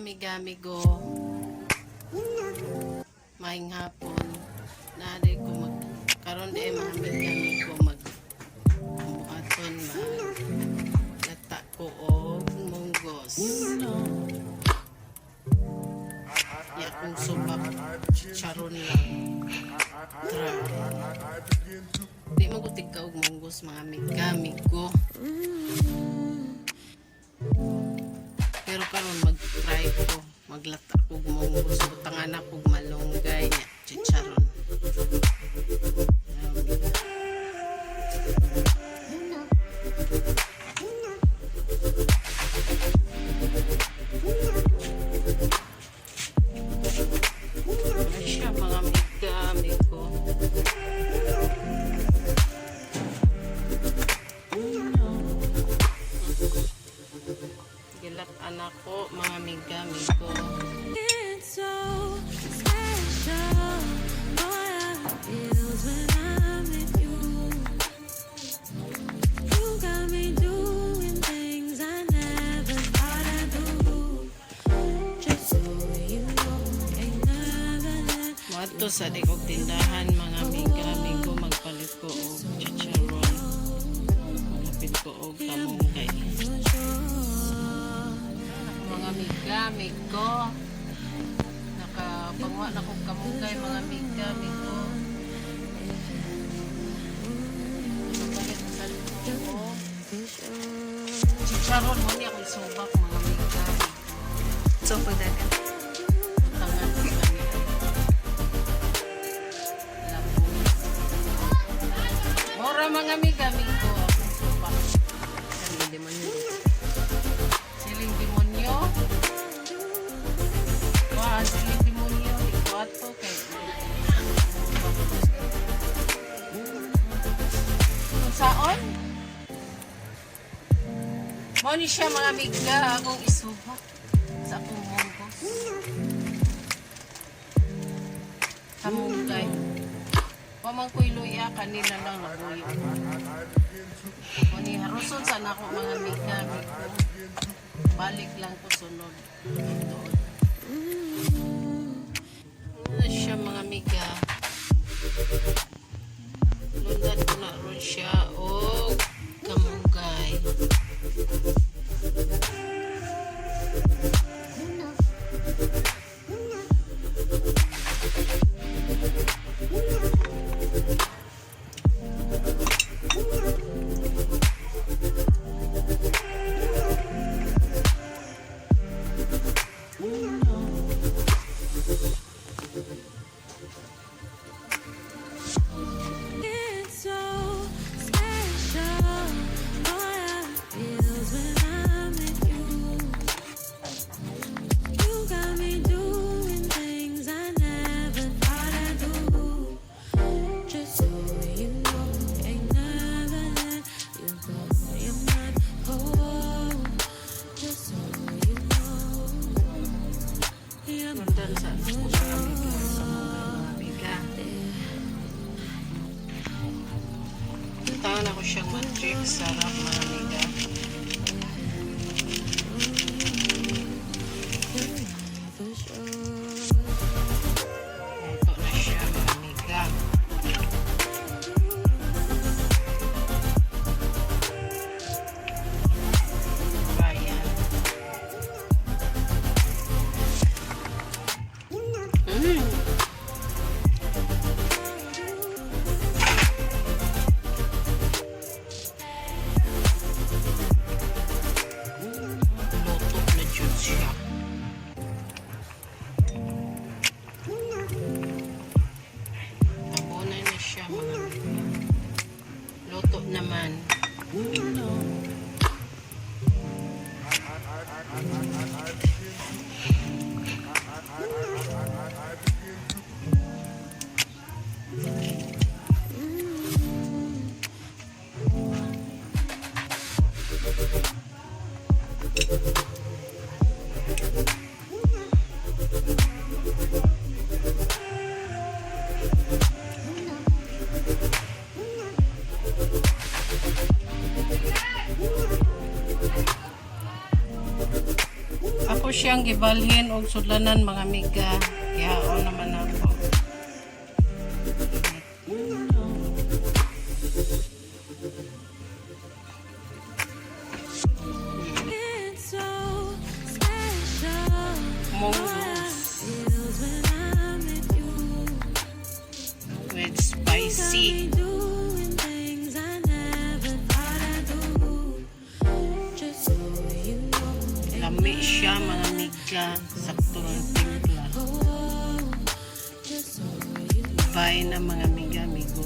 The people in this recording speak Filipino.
amigo. Maing hapon. Nari ko karon di mga amigo buhaton ba. Lata ko og munggos. Ya kung subak chicharon lang. Try. Di mo ko tigka og munggos mga amigo. Pero karon mag-try ko maglata ko munggos utangan ako malunggay nya chicharon. Siya mga amigo. Gilat anak ko mga amigo. It's so special. Boy, how it feels when I'm with you. You got me doing things I never thought I'd do. Just so you know, ain't never let Mato sa likog tindahan mga amigo magpalit ko og chicharon. Magpapit ko og kamunggay. for sure. Mga amigo. Nakapangwa na kong kamunggay mga amigo. Magpalit sa likog ko. Chicharon mo niya kung subak mga amigo. So, pagdagan. Tangan ko kami. Labong. Mora mga amigo. Akong subak. Siling demonyo. Siling demonyo. Wah, siling demonyo. Iko ato kay. Kung saon? Mo ni siya mga amiga akong isubak sa akong munggos. Kamunggay. Pamang ko'y luya kanila lang nabuyo. O ni haruson sana ako mga amiga. Balik lang ko sunod. Doon. Ano siya mga amiga. Lundan ko na ron siya o kamunggay. It's so special. Boy, how it feels when I'm with you. You got me doing things I never thought I'd do. Just so you know, ain't never let you go. You're not home. Just so you know, you're Lundan sa ako mga amiga. Sa mga amiga. Tangan ako siyang matrix. Sarap mga amiga. for sure. Ito na siya mga amiga. Bayan. siyang gibalhin og sudlanan mga amiga. Ihaon naman ako. It's so special. Mongoose Feels when I'm with you. with spicy. Doing things I never thought I'd do. Just so you know. Lami siya mga amiga. Sakto ang timpla. Oh, just so you know. Bye na mga amiga, amigo.